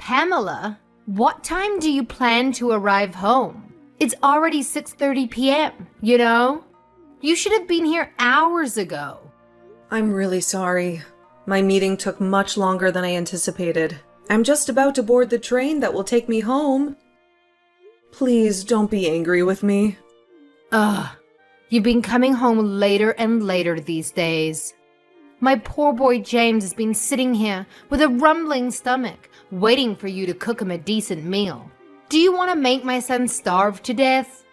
Pamela, what time do you plan to arrive home? It's already 6:30 p.m., you know? You should have been here hours ago. I'm really sorry. My meeting took much longer than I anticipated. I'm just about to board the train that will take me home. Please don't be angry with me. Ugh, you've been coming home later and later these days. My poor boy James has been sitting here with a rumbling stomach, waiting for you to cook him a decent meal. Do you want to make my son starve to death?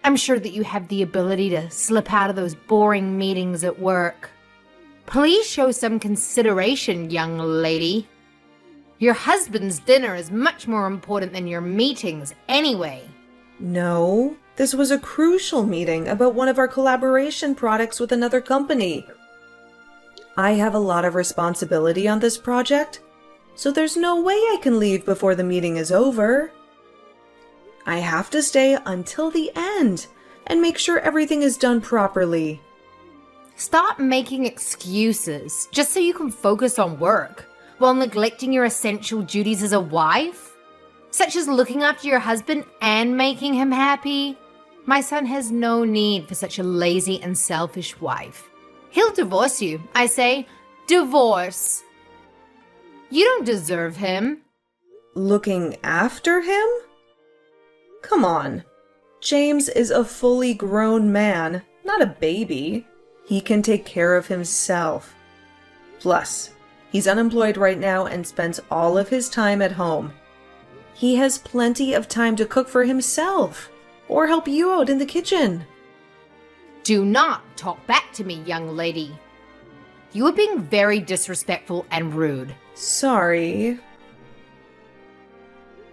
I'm sure that you have the ability to slip out of those boring meetings at work. Please show some consideration, young lady. Your husband's dinner is much more important than your meetings anyway. No, this was a crucial meeting about one of our collaboration products with another company. I have a lot of responsibility on this project, so there's no way I can leave before the meeting is over. I have to stay until the end and make sure everything is done properly. Stop making excuses just so you can focus on work while neglecting your essential duties as a wife, such as looking after your husband and making him happy. My son has no need for such a lazy and selfish wife. He'll divorce you. I say, divorce. You don't deserve him. Looking after him? Come on. James is a fully grown man, not a baby. He can take care of himself. Plus, he's unemployed right now and spends all of his time at home. He has plenty of time to cook for himself or help you out in the kitchen. Do not talk back to me, young lady. You are being very disrespectful and rude. Sorry.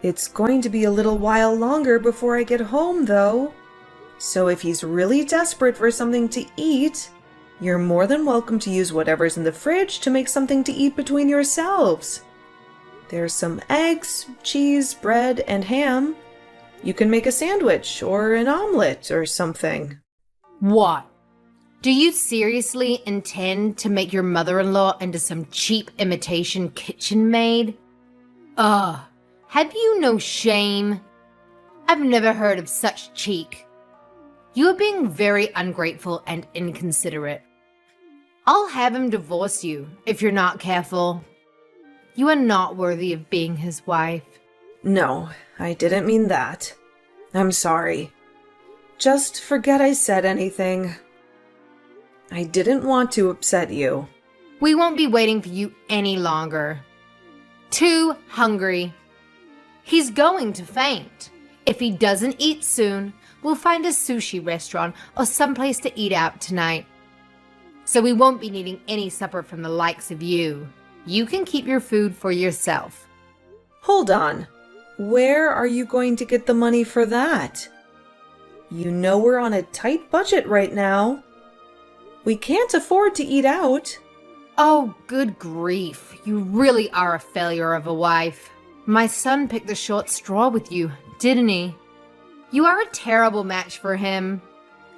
It's going to be a little while longer before I get home, though. So if he's really desperate for something to eat, you're more than welcome to use whatever's in the fridge to make something to eat between yourselves. There's some eggs, cheese, bread, and ham. You can make a sandwich or an omelet or something. What? Do you seriously intend to make your mother-in-law into some cheap imitation kitchen maid? Ugh, have you no shame? I've never heard of such cheek. You are being very ungrateful and inconsiderate. I'll have him divorce you if you're not careful. You are not worthy of being his wife. No, I didn't mean that. I'm sorry. Just forget I said anything. I didn't want to upset you. We won't be waiting for you any longer. Too hungry. He's going to faint. If he doesn't eat soon, we'll find a sushi restaurant or someplace to eat out tonight. So we won't be needing any supper from the likes of you. You can keep your food for yourself. Hold on. Where are you going to get the money for that? You know we're on a tight budget right now. We can't afford to eat out. Oh, good grief. You really are a failure of a wife. My son picked the short straw with you, didn't he? You are a terrible match for him.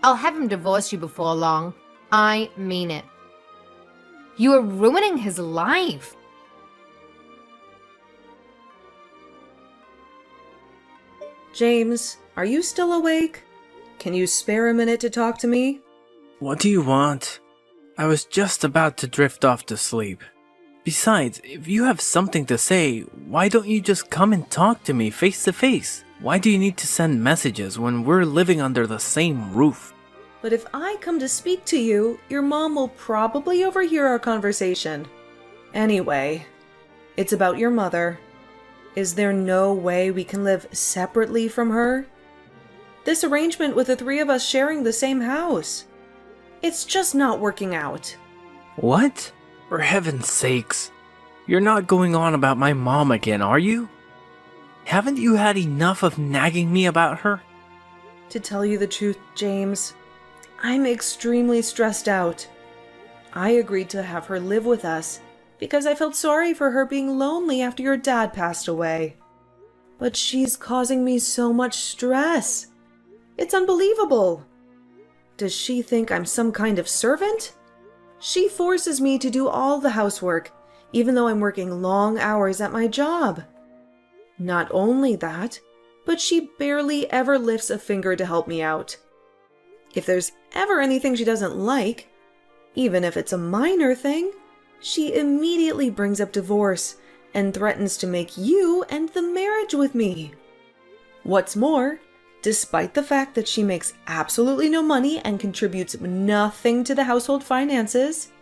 I'll have him divorce you before long. I mean it. You are ruining his life. James, are you still awake? Can you spare a minute to talk to me? What do you want? I was just about to drift off to sleep. Besides, if you have something to say, why don't you just come and talk to me face to face? Why do you need to send messages when we're living under the same roof? But if I come to speak to you, your mom will probably overhear our conversation. Anyway, it's about your mother. Is there no way we can live separately from her? This arrangement with the three of us sharing the same house. It's just not working out. What? For heaven's sakes. You're not going on about my mom again, are you? Haven't you had enough of nagging me about her? To tell you the truth, James, I'm extremely stressed out. I agreed to have her live with us because I felt sorry for her being lonely after your dad passed away. But she's causing me so much stress. It's unbelievable. Does she think I'm some kind of servant? She forces me to do all the housework, even though I'm working long hours at my job. Not only that, but she barely ever lifts a finger to help me out. If there's ever anything she doesn't like, even if it's a minor thing, she immediately brings up divorce and threatens to make you end the marriage with me. What's more, despite the fact that she makes absolutely no money and contributes nothing to the household finances,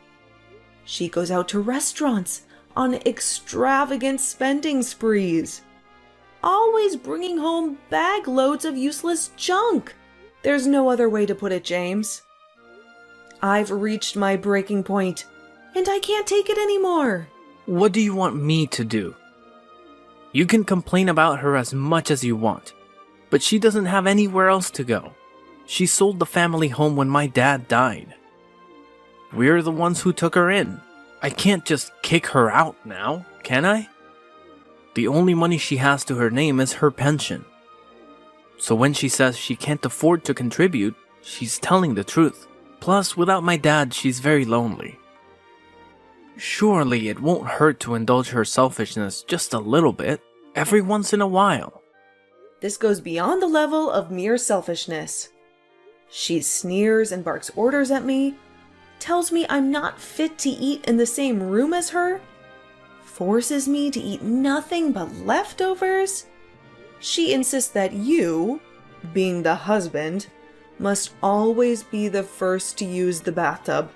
she goes out to restaurants on extravagant spending sprees, always bringing home bag loads of useless junk. There's no other way to put it, James. I've reached my breaking point, and I can't take it anymore. What do you want me to do? You can complain about her as much as you want, but she doesn't have anywhere else to go. She sold the family home when my dad died. We're the ones who took her in. I can't just kick her out now, can I? The only money she has to her name is her pension. So when she says she can't afford to contribute, she's telling the truth. Plus, without my dad, she's very lonely. Surely it won't hurt to indulge her selfishness just a little bit, every once in a while. This goes beyond the level of mere selfishness. She sneers and barks orders at me, tells me I'm not fit to eat in the same room as her, forces me to eat nothing but leftovers. She insists that you, being the husband, must always be the first to use the bathtub,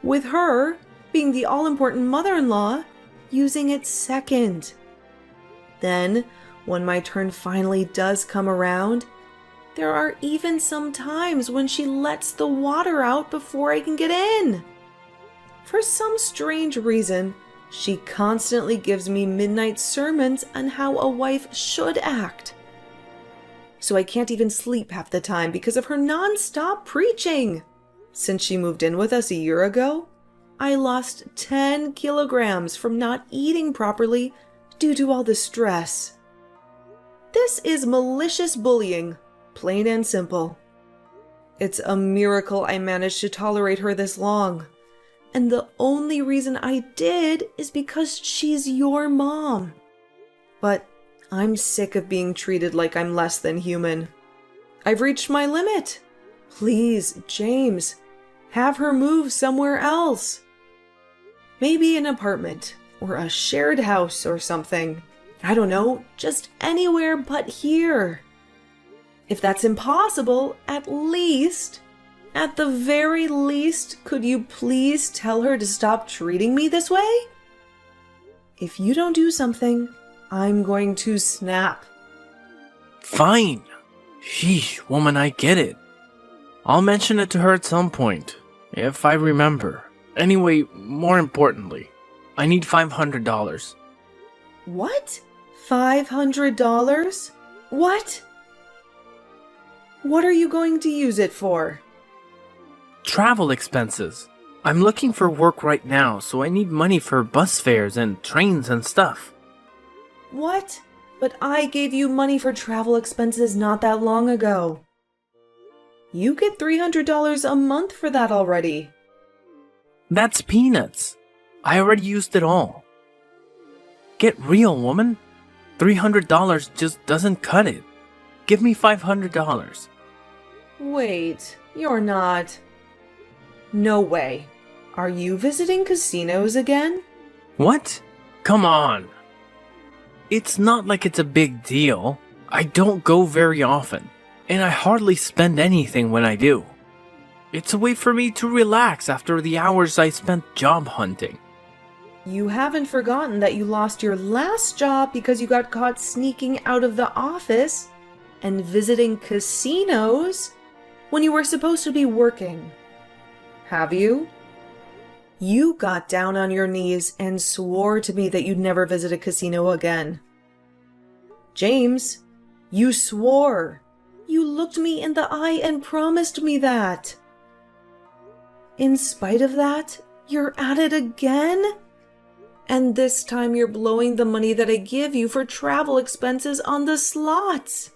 with her, being the all-important mother-in-law, using it second. Then, when my turn finally does come around, there are even some times when she lets the water out before I can get in. For some strange reason, she constantly gives me midnight sermons on how a wife should act. So I can't even sleep half the time because of her non-stop preaching. Since she moved in with us a year ago, I lost 10 kilograms from not eating properly due to all the stress. This is malicious bullying, plain and simple. It's a miracle I managed to tolerate her this long. And the only reason I did is because she's your mom. But I'm sick of being treated like I'm less than human. I've reached my limit. Please, James, have her move somewhere else. Maybe an apartment, or a shared house or something. I don't know, just anywhere but here. If that's impossible, at the very least, could you please tell her to stop treating me this way? If you don't do something, I'm going to snap. Fine. Sheesh, woman, I get it. I'll mention it to her at some point, if I remember. Anyway, more importantly, I need $500. What? $500? What? What are you going to use it for? Travel expenses. I'm looking for work right now, so I need money for bus fares and trains and stuff. What? But I gave you money for travel expenses not that long ago. You get $300 a month for that already. That's peanuts. I already used it all. Get real, woman. $300 just doesn't cut it. Give me $500. Wait, you're not. No way. Are you visiting casinos again? What? Come on. It's not like it's a big deal. I don't go very often, and I hardly spend anything when I do. It's a way for me to relax after the hours I spent job hunting. You haven't forgotten that you lost your last job because you got caught sneaking out of the office and visiting casinos when you were supposed to be working. Have you? You got down on your knees and swore to me that you'd never visit a casino again. James, you swore. You looked me in the eye and promised me that. In spite of that, you're at it again? And this time you're blowing the money that I give you for travel expenses on the slots.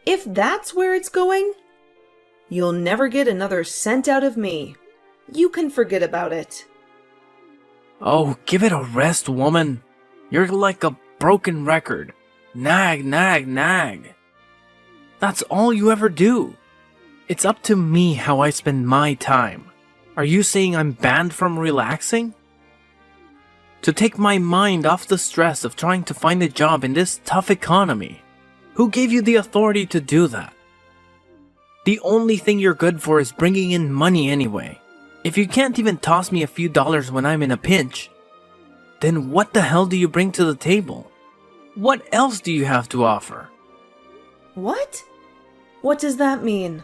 If that's where it's going, you'll never get another cent out of me. You can forget about it. Oh, give it a rest, woman. You're like a broken record. Nag, nag, nag. That's all you ever do. It's up to me how I spend my time. Are you saying I'm banned from relaxing? To take my mind off the stress of trying to find a job in this tough economy. Who gave you the authority to do that? The only thing you're good for is bringing in money anyway. If you can't even toss me a few dollars when I'm in a pinch, then what the hell do you bring to the table? What else do you have to offer? What? What does that mean?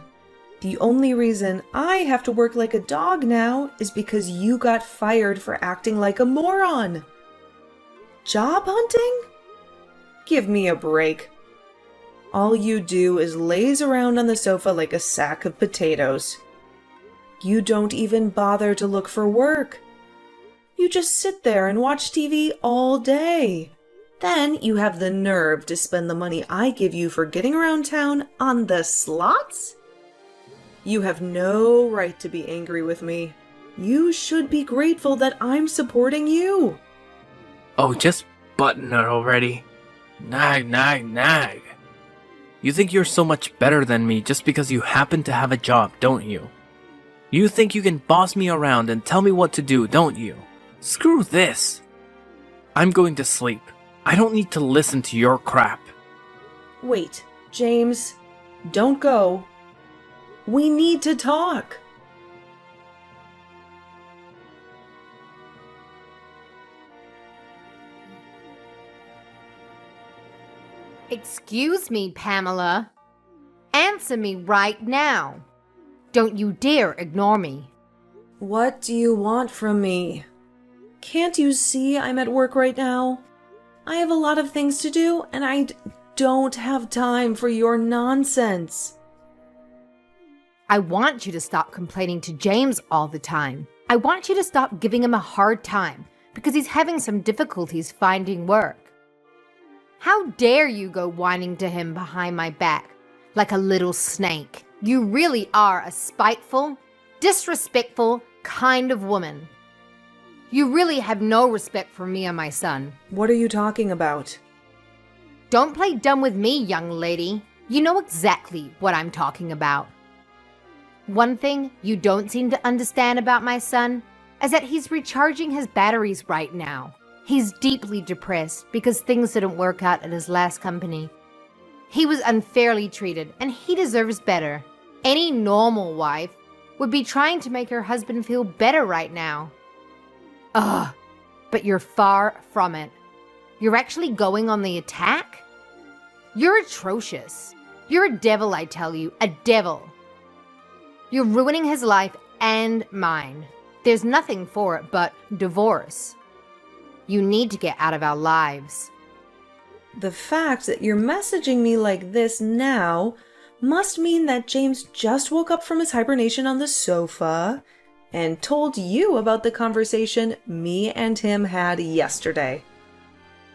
The only reason I have to work like a dog now is because you got fired for acting like a moron. Job hunting? Give me a break. All you do is laze around on the sofa like a sack of potatoes. You don't even bother to look for work. You just sit there and watch TV all day. Then you have the nerve to spend the money I give you for getting around town on the slots? You have no right to be angry with me. You should be grateful that I'm supporting you. Oh, just button it already. Nag, nag, nag. You think you're so much better than me just because you happen to have a job, don't you? You think you can boss me around and tell me what to do, don't you? Screw this. I'm going to sleep. I don't need to listen to your crap. Wait, James, don't go. We need to talk. Excuse me, Pamela. Answer me right now. Don't you dare ignore me. What do you want from me? Can't you see I'm at work right now? I have a lot of things to do, and I don't have time for your nonsense. I want you to stop complaining to James all the time. I want you to stop giving him a hard time because he's having some difficulties finding work. How dare you go whining to him behind my back like a little snake? You really are a spiteful, disrespectful kind of woman. You really have no respect for me and my son. What are you talking about? Don't play dumb with me, young lady. You know exactly what I'm talking about. One thing you don't seem to understand about my son is that he's recharging his batteries right now. He's deeply depressed because things didn't work out at his last company. He was unfairly treated and he deserves better. Any normal wife would be trying to make her husband feel better right now. Ugh, but you're far from it. You're actually going on the attack? You're atrocious. You're a devil, I tell you, a devil. You're ruining his life and mine. There's nothing for it but divorce. You need to get out of our lives. The fact that you're messaging me like this now must mean that James just woke up from his hibernation on the sofa and told you about the conversation me and him had yesterday.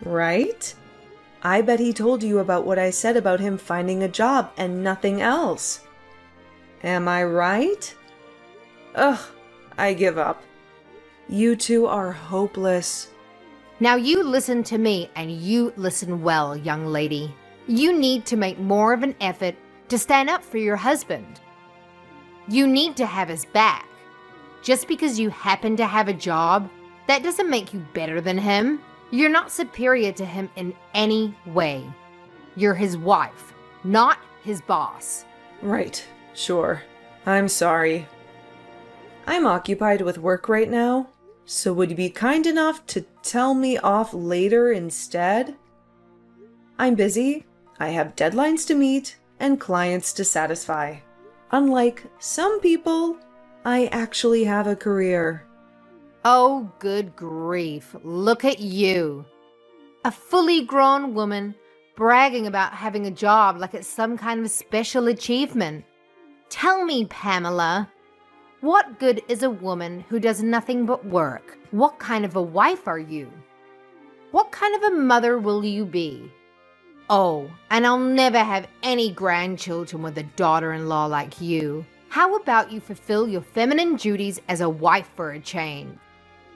Right? I bet he told you about what I said about him finding a job and nothing else. Am I right? Ugh, I give up. You two are hopeless. Now you listen to me and you listen well, young lady. You need to make more of an effort to stand up for your husband. You need to have his back. Just because you happen to have a job, that doesn't make you better than him. You're not superior to him in any way. You're his wife, not his boss. Right, sure. I'm sorry. I'm occupied with work right now, so would you be kind enough to tell me off later instead? I'm busy, I have deadlines to meet, and clients to satisfy. Unlike some people, I actually have a career. Oh, good grief. Look at you. A fully grown woman bragging about having a job like it's some kind of special achievement. Tell me, Pamela, what good is a woman who does nothing but work? What kind of a wife are you? What kind of a mother will you be? Oh, and I'll never have any grandchildren with a daughter-in-law like you. How about you fulfill your feminine duties as a wife for a change?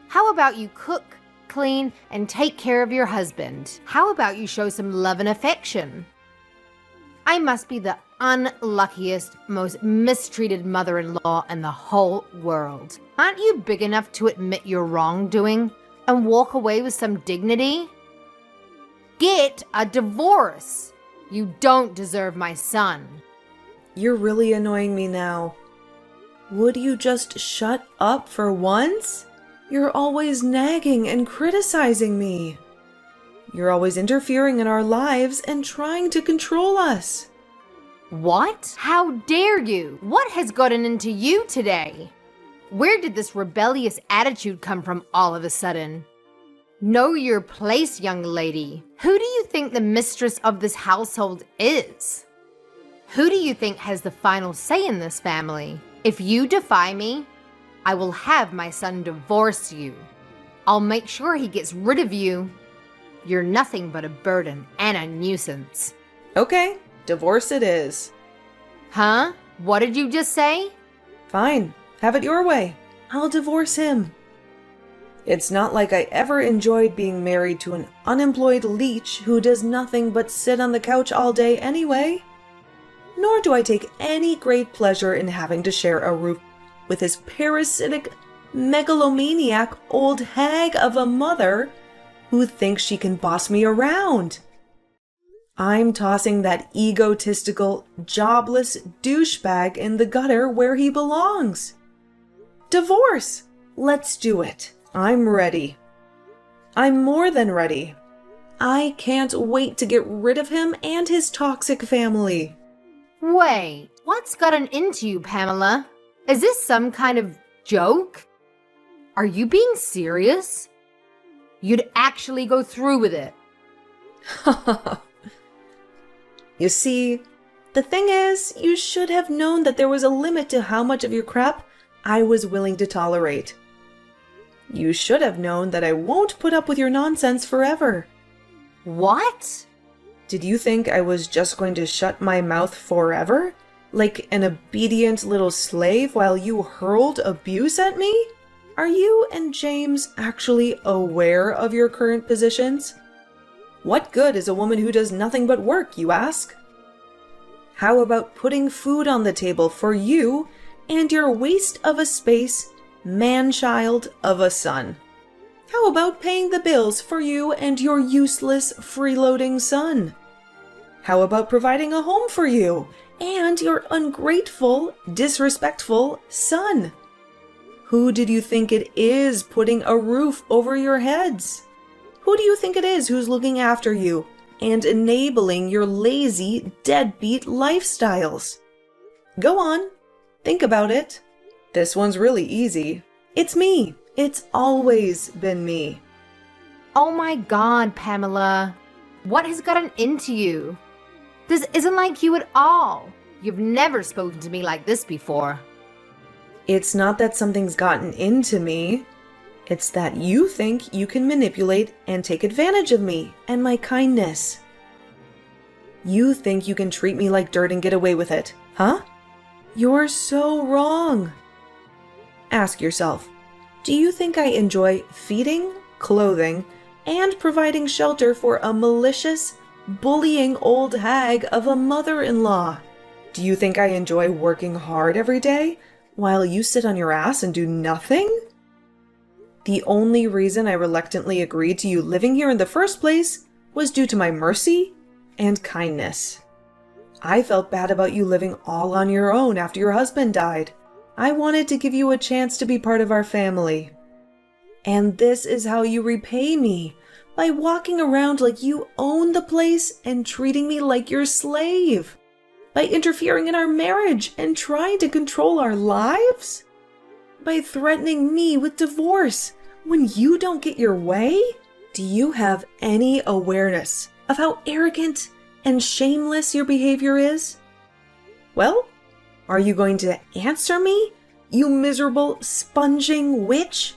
How about you cook, clean, and take care of your husband. How about you show some love and affection? I must be the unluckiest, most mistreated mother-in-law in the whole world. Aren't you big enough to admit your wrongdoing and walk away with some dignity? Get a divorce. You don't deserve my son. You're really annoying me now. Would you just shut up for once? You're always nagging and criticizing me. You're always interfering in our lives and trying to control us. What? How dare you? What has gotten into you today? Where did this rebellious attitude come from all of a sudden? Know your place, young lady. Who do you think the mistress of this household is? Who do you think has the final say in this family? If you defy me, I will have my son divorce you. I'll make sure he gets rid of you. You're nothing but a burden and a nuisance. Okay, divorce it is. Huh? What did you just say? Fine, have it your way. I'll divorce him. It's not like I ever enjoyed being married to an unemployed leech who does nothing but sit on the couch all day anyway. Nor do I take any great pleasure in having to share a roof with his parasitic, megalomaniac old hag of a mother who thinks she can boss me around. I'm tossing that egotistical, jobless douchebag in the gutter where he belongs. Divorce! Let's do it. I'm ready. I'm more than ready. I can't wait to get rid of him and his toxic family. Wait, what's gotten into you, Pamela? Is this some kind of joke? Are you being serious? You'd actually go through with it. You see, the thing is, you should have known that there was a limit to how much of your crap I was willing to tolerate. You should have known that I won't put up with your nonsense forever. What? Did you think I was just going to shut my mouth forever? Like an obedient little slave while you hurled abuse at me? Are you and James actually aware of your current positions? What good is a woman who does nothing but work, you ask? How about putting food on the table for you and your waste of a space, man-child of a son? How about paying the bills for you and your useless, freeloading son? How about providing a home for you and your ungrateful, disrespectful son? Who did you think it is putting a roof over your heads? Who do you think it is who's looking after you and enabling your lazy, deadbeat lifestyles? Go on, think about it. This one's really easy. It's me. It's always been me. Oh my God, Pamela. What has gotten into you? This isn't like you at all. You've never spoken to me like this before. It's not that something's gotten into me. It's that you think you can manipulate and take advantage of me and my kindness. You think you can treat me like dirt and get away with it, huh? You're so wrong. Ask yourself, do you think I enjoy feeding, clothing, and providing shelter for a malicious, bullying old hag of a mother-in-law? Do you think I enjoy working hard every day while you sit on your ass and do nothing? The only reason I reluctantly agreed to you living here in the first place was due to my mercy and kindness. I felt bad about you living all on your own after your husband died. I wanted to give you a chance to be part of our family. And this is how you repay me, by walking around like you own the place and treating me like your slave. By interfering in our marriage and trying to control our lives? By threatening me with divorce when you don't get your way? Do you have any awareness of how arrogant and shameless your behavior is? Well, are you going to answer me, you miserable, sponging witch?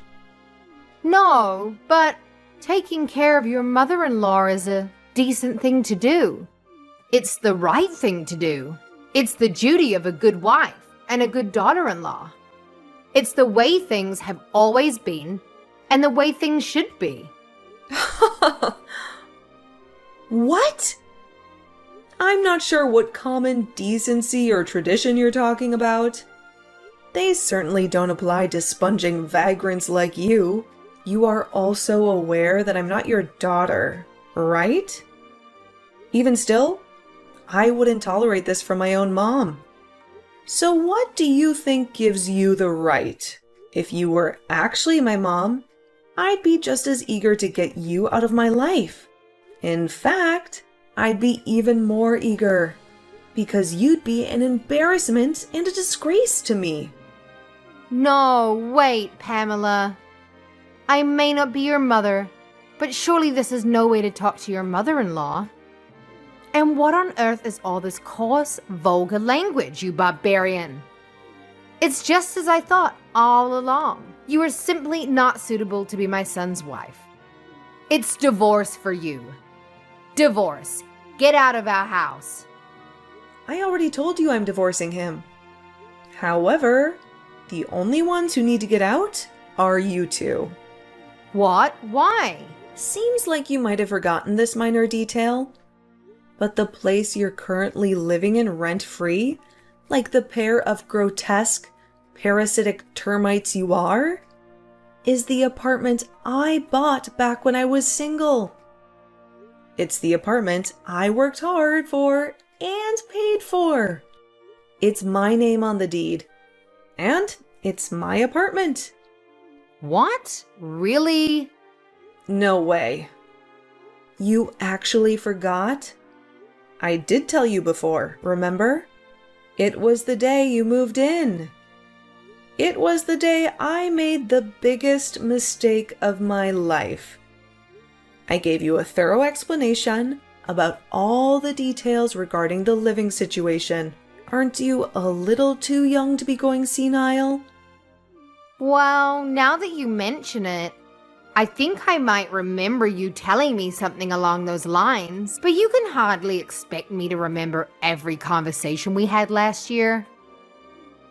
No, but taking care of your mother-in-law is a decent thing to do. It's the right thing to do. It's the duty of a good wife and a good daughter-in-law. It's the way things have always been and the way things should be. What? I'm not sure what common decency or tradition you're talking about. They certainly don't apply to sponging vagrants like you. You are also aware that I'm not your daughter, right? Even still, I wouldn't tolerate this from my own mom. So what do you think gives you the right? If you were actually my mom, I'd be just as eager to get you out of my life. In fact, I'd be even more eager, because you'd be an embarrassment and a disgrace to me. No, wait, Pamela. I may not be your mother, but surely this is no way to talk to your mother-in-law. And what on earth is all this coarse, vulgar language, you barbarian? It's just as I thought all along. You are simply not suitable to be my son's wife. It's divorce for you. Divorce. Get out of our house. I already told you I'm divorcing him. However, the only ones who need to get out are you two. What? Why? Seems like you might have forgotten this minor detail, but the place you're currently living in rent-free, like the pair of grotesque, parasitic termites you are, is the apartment I bought back when I was single. It's the apartment I worked hard for and paid for. It's my name on the deed, and it's my apartment. What? Really? No way. You actually forgot? I did tell you before, remember? It was the day you moved in. It was the day I made the biggest mistake of my life. I gave you a thorough explanation about all the details regarding the living situation. Aren't you a little too young to be going senile? Well, now that you mention it, I think I might remember you telling me something along those lines, but you can hardly expect me to remember every conversation we had last year.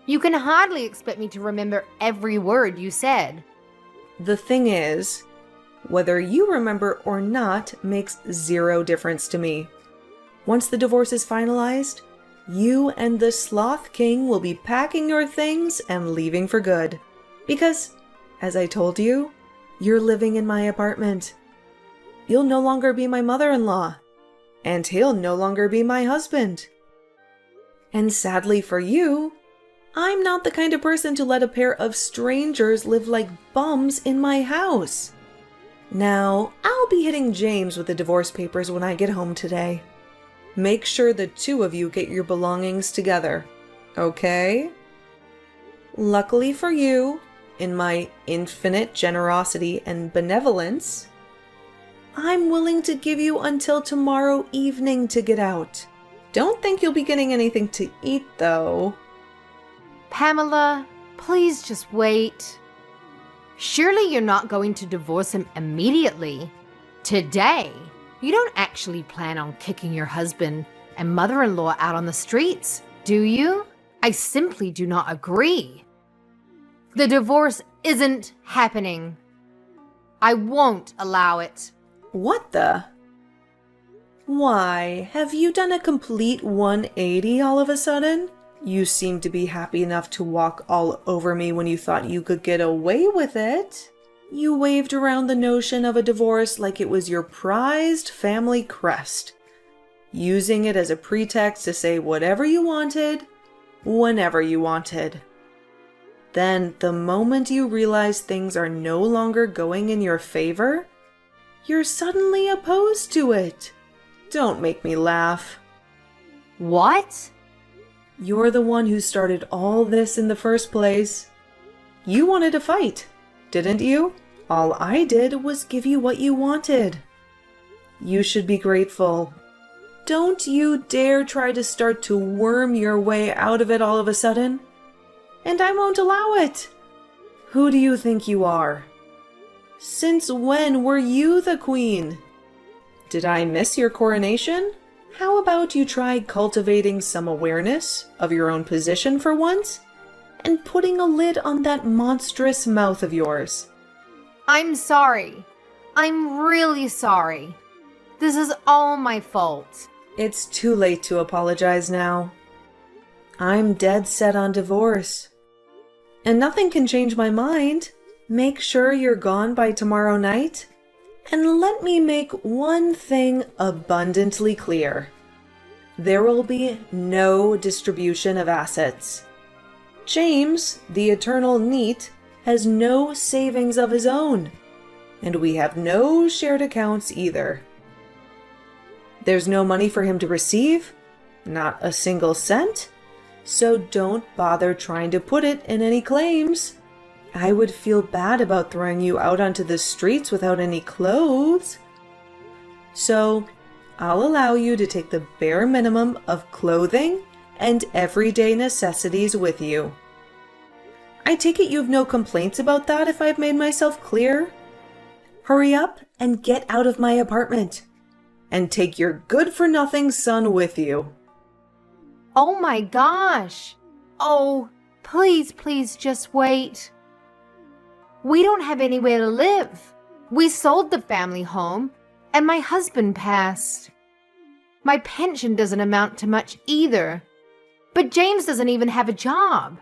You can hardly expect me to remember every word you said. The thing is, whether you remember or not makes zero difference to me. Once the divorce is finalized, you and the Sloth King will be packing your things and leaving for good. Because, as I told you, you're living in my apartment. You'll no longer be my mother-in-law, and he'll no longer be my husband. And sadly for you, I'm not the kind of person to let a pair of strangers live like bums in my house. Now, I'll be hitting James with the divorce papers when I get home today. Make sure the two of you get your belongings together, okay? Luckily for you, in my infinite generosity and benevolence, I'm willing to give you until tomorrow evening to get out. Don't think you'll be getting anything to eat, though. Pamela, please just wait. Surely you're not going to divorce him immediately. Today, you don't actually plan on kicking your husband and mother-in-law out on the streets, do you? I simply do not agree. The divorce isn't happening. I won't allow it. What the? Why, have you done a complete 180 all of a sudden? You seem to be happy enough to walk all over me when you thought you could get away with it. You waved around the notion of a divorce like it was your prized family crest, using it as a pretext to say whatever you wanted, whenever you wanted. Then, the moment you realize things are no longer going in your favor, you're suddenly opposed to it. Don't make me laugh. What? You're the one who started all this in the first place. You wanted to fight, didn't you? All I did was give you what you wanted. You should be grateful. Don't you dare try to start to worm your way out of it all of a sudden. And I won't allow it. Who do you think you are? Since when were you the queen? Did I miss your coronation? How about you try cultivating some awareness of your own position for once, and putting a lid on that monstrous mouth of yours? I'm sorry. I'm really sorry. This is all my fault. It's too late to apologize now. I'm dead set on divorce. And nothing can change my mind. Make sure you're gone by tomorrow night. And let me make one thing abundantly clear. There will be no distribution of assets. James, the eternal NEET, has no savings of his own. And we have no shared accounts either. There's no money for him to receive, not a single cent, so don't bother trying to put it in any claims. I would feel bad about throwing you out onto the streets without any clothes. So, I'll allow you to take the bare minimum of clothing and everyday necessities with you. I take it you have no complaints about that if I've made myself clear? Hurry up and get out of my apartment. And take your good-for-nothing son with you. Oh my gosh. Oh, please, please just wait. We don't have anywhere to live. We sold the family home, and my husband passed. My pension doesn't amount to much either. But James doesn't even have a job.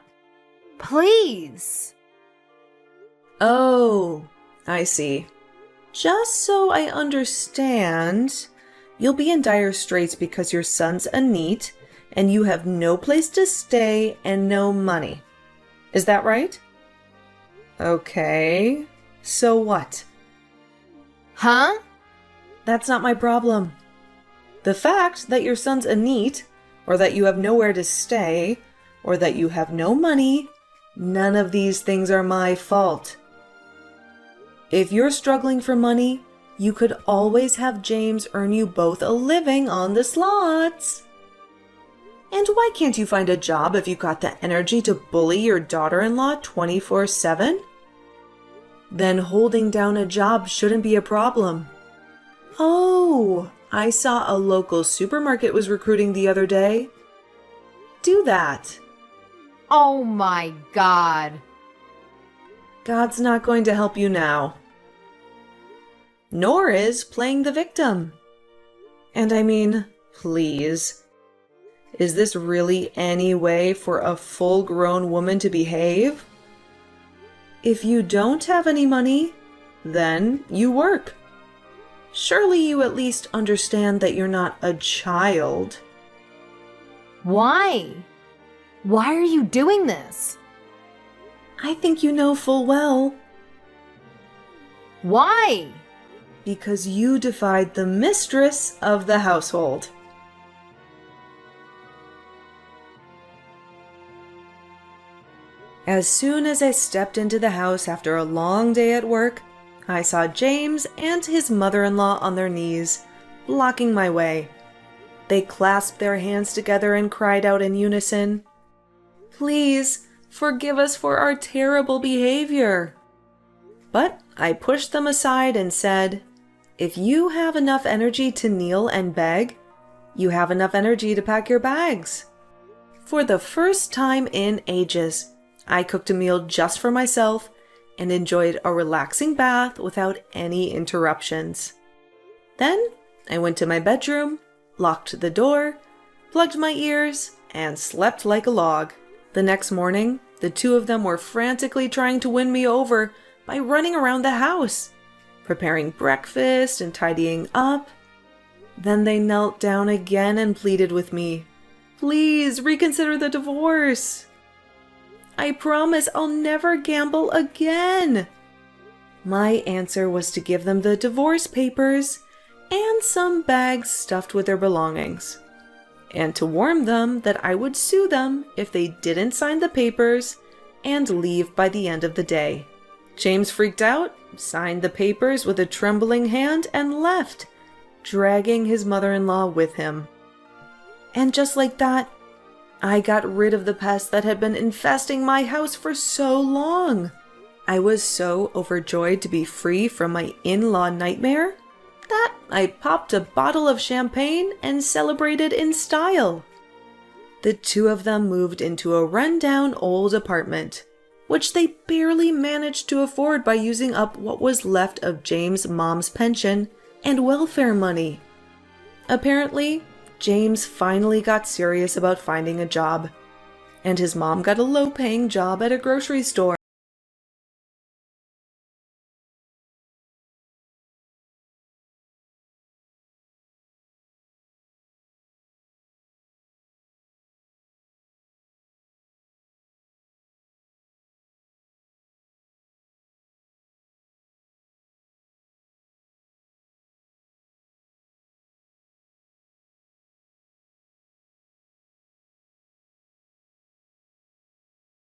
Please. Oh, I see. Just so I understand, you'll be in dire straits because your son's a NEET and you have no place to stay and no money. Is that right? Okay. So what? Huh? That's not my problem. The fact that your son's a NEET, or that you have nowhere to stay, or that you have no money, none of these things are my fault. If you're struggling for money, you could always have James earn you both a living on the slots. And why can't you find a job if you've got the energy to bully your daughter-in-law 24/7? Then holding down a job shouldn't be a problem. Oh, I saw a local supermarket was recruiting the other day. Do that. Oh my God. God's not going to help you now. Nor is playing the victim. And I mean, please. Is this really any way for a full-grown woman to behave? If you don't have any money, then you work. Surely you at least understand that you're not a child. Why? Why are you doing this? I think you know full well. Why? Because you defied the mistress of the household. As soon as I stepped into the house after a long day at work, I saw James and his mother-in-law on their knees, blocking my way. They clasped their hands together and cried out in unison, "Please, forgive us for our terrible behavior." But I pushed them aside and said, "If you have enough energy to kneel and beg, you have enough energy to pack your bags." For the first time in ages, I cooked a meal just for myself and enjoyed a relaxing bath without any interruptions. Then I went to my bedroom, locked the door, plugged my ears, and slept like a log. The next morning, the two of them were frantically trying to win me over by running around the house, preparing breakfast and tidying up. Then they knelt down again and pleaded with me, "Please reconsider the divorce. I promise I'll never gamble again." My answer was to give them the divorce papers and some bags stuffed with their belongings, and to warn them that I would sue them if they didn't sign the papers and leave by the end of the day. James freaked out, signed the papers with a trembling hand, and left, dragging his mother-in-law with him. And just like that, I got rid of the pest that had been infesting my house for so long. I was so overjoyed to be free from my in-law nightmare that I popped a bottle of champagne and celebrated in style. The two of them moved into a run-down old apartment, which they barely managed to afford by using up what was left of James' mom's pension and welfare money. Apparently, James finally got serious about finding a job, and his mom got a low-paying job at a grocery store.